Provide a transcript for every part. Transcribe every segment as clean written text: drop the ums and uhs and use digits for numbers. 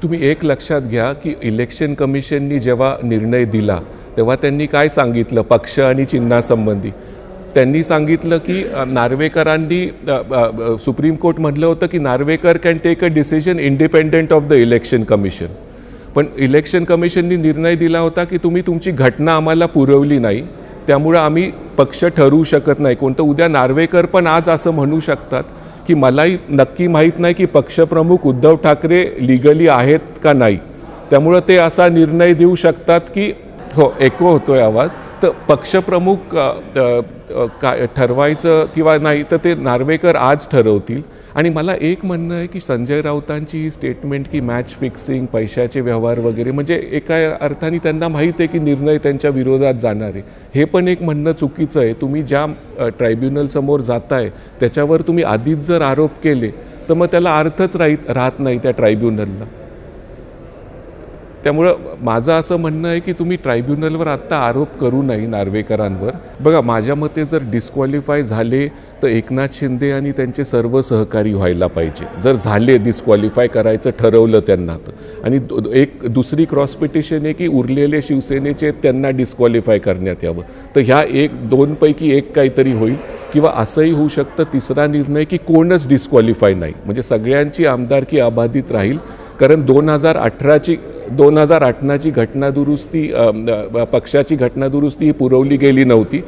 तुम्ही एक लक्षात घ्या की इलेक्शन कमिशननी जेव्हा निर्णय दिला तेव्हा त्यांनी काय सांगितलं पक्ष आणि चिन्हासंबंधी. त्यांनी सांगितलं की नार्वेकरांनी सुप्रीम कोर्ट म्हटलं होतं की Narwekar can take a decision independent of the election commission. पण इलेक्शन कमिशननी निर्णय दिला होता की तुम्ही तुमची घटना आम्हाला पुरवली नाही, त्यामुळे आम्ही पक्ष ठरवू शकत नाही कोणतं. उद्या नार्वेकर पण आज असं म्हणू शकतात की मलाही नक्की माहीत नाही की पक्षप्रमुख उद्धव ठाकरे लिगली आहेत का नाही, त्यामुळे ते असा निर्णय देऊ शकतात की हो एको होतोय आवाज, तर पक्षप्रमुख काय ठरवायचं किंवा नाही तर ते नार्वेकर आज ठरवतील. आणि मला एक म्हणणं आहे की संजय राऊतांची ही स्टेटमेंट की मॅच फिक्सिंग, पैशाचे व्यवहार वगैरे, म्हणजे एका अर्थाने त्यांना माहीत आहे की निर्णय त्यांच्या विरोधात जाणार आहे. हे पण एक म्हणणं चुकीचं आहे. तुम्ही ज्या ट्रायब्युनलसमोर जाताय त्याच्यावर तुम्ही आधीच जर आरोप केले तर मग त्याला अर्थच राहत नाही त्या ट्रायब्युनलला. त्यामुळं माझं असं म्हणणं आहे की तुम्ही ट्रायब्युनलवर आत्ता आरोप करू नये नार्वेकरांवर. बघा, माझ्या मते जर डिस्क्वालिफाय झाले तर एकनाथ शिंदे आणि त्यांचे सर्व सहकारी व्हायला पाहिजे, जर झाले डिस्क्वालिफाय करायचं ठरवलं त्यांना तर. आणि एक दुसरी क्रॉस पिटिशन आहे की उरलेले शिवसेनेचे त्यांना डिस्क्वालिफाय करण्यात यावं. तर ह्या दोनपैकी एक काहीतरी होईल, किंवा असंही होऊ शकतं तिसरा निर्णय की कोणच डिस्क्वालिफाय नाही, म्हणजे सगळ्यांची आमदारकी अबाधित राहील. कारण 2018ची घटनादुरुस्ती, पक्षाची घटनादुरुस्ती ही पुरवली गेली नव्हती.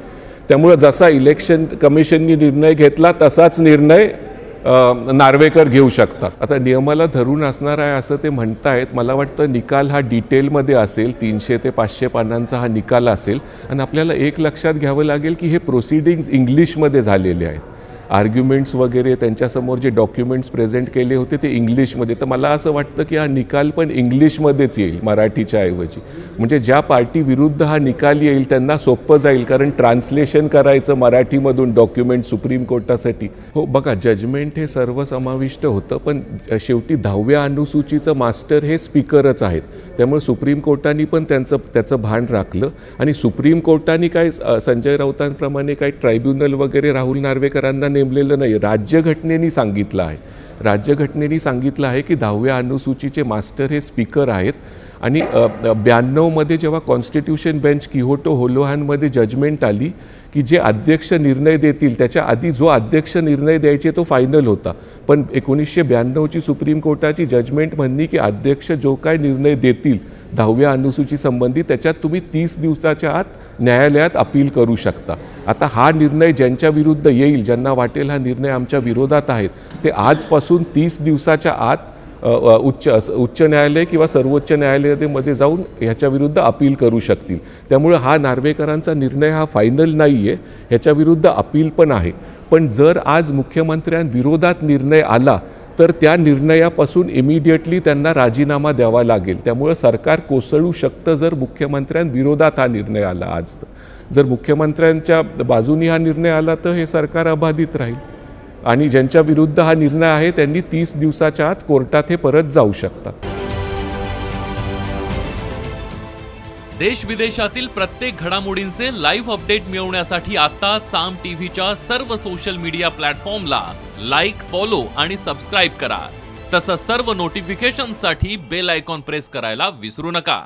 त्यामुळे जसा इलेक्शन कमिशननी निर्णय घेतला तसाच निर्णय नार्वेकर घेऊ शकतात. आता नियमाला धरून असणार आहे असं ते म्हणतायत. मला वाटतं निकाल हा डिटेलमध्ये असेल, 300 ते 500 पानांचा हा निकाल असेल. आणि आपल्याला एक लक्षात घ्यावं लागेल की हे प्रोसिडिंग्स इंग्लिशमध्ये झालेले आहेत. आर्ग्युमेंट्स वगैरे त्यांच्यासमोर जे डॉक्युमेंट्स प्रेझेंट केले होते ते इंग्लिशमध्ये. तर मला असं वाटतं की हा निकाल पण इंग्लिशमध्येच येईल मराठीच्या ऐवजी. म्हणजे ज्या पार्टी विरुद्ध हा निकाल येईल त्यांना सोपं जाईल, कारण ट्रान्सलेशन करायचं मराठीमधून डॉक्युमेंट सुप्रीम कोर्टासाठी. हो बघा, जजमेंट हे सर्वसमाविष्ट होतं, पण शेवटी 10व्या अनुसूचीचं मास्टर हे स्पीकरच आहेत. त्यामुळे सुप्रीम कोर्टाने पण त्याचं भान राखलं. आणि सुप्रीम कोर्टाने काय संजय राऊतांप्रमाणे काही ट्रायब्युनल वगैरे राहुल नार्वेकरांना नेमलेलं नाही. राज्यघटनेने सांगितलं आहे, राज्यघटनेने सांगितलं आहे की 10व्या अनुसूचीचे मास्टर हे स्पीकर आहेत. आणि 92मध्ये जेव्हा कॉन्स्टिट्यूशन बेंच किहोटो होलोहानमध्ये जजमेंट आली की जे अध्यक्ष निर्णय देतील त्याच्या आधी जो अध्यक्ष निर्णय द्यायचे तो फायनल होता. पण 1992ची सुप्रीम कोर्टाची जजमेंट म्हणली की अध्यक्ष जो काय निर्णय देतील 10व्या अनुसूची संबंधी त्याच्यात तुम्ही 30 दिवसाच्या आत न्यायालयात अपील करू शकता. आता हा निर्णय ज्यांच्या विरुद्ध येईल, ज्यांना वाटेल हा निर्णय आमच्या विरोधात आहेत, ते आजपासून 30 दिवसाच्या आत उच्च न्यायालय किंवा सर्वोच्च न्यायालयामध्ये जाऊन ह्याच्या विरुद्ध अपील करू शकतील. त्यामुळे हा नार्वेकरांचा निर्णय हा फायनल नाही आहे, ह्याच्या विरुद्ध अपील पण आहे. पण जर आज मुख्यमंत्र्यांविरोधात निर्णय आला तर त्या निर्णयापासून इमिडिएटली त्यांना राजीनामा द्यावा लागेल. त्यामुळे सरकार कोसळू शकतं जर मुख्यमंत्र्यांविरोधात हा निर्णय आला. आज जर मुख्यमंत्र्यांच्या बाजूनी हा निर्णय आला तर हे सरकार अबाधित राहील. आणि ज्यांच्या विरुद्ध हा निर्णय आहे त्यांनी 30 दिवसाच्या आत कोर्टात हे परत जाऊ शकतात. देश विदेशातील प्रत्येक घडामोडींचे लाईव्ह अपडेट मिळवण्यासाठी आता साम टीव्हीच्या सर्व सोशल मीडिया प्लॅटफॉर्मला लाईक, फॉलो आणि सबस्क्राईब करा. तसंच सर्व नोटिफिकेशनसाठी बेल आयकॉन प्रेस करायला विसरू नका.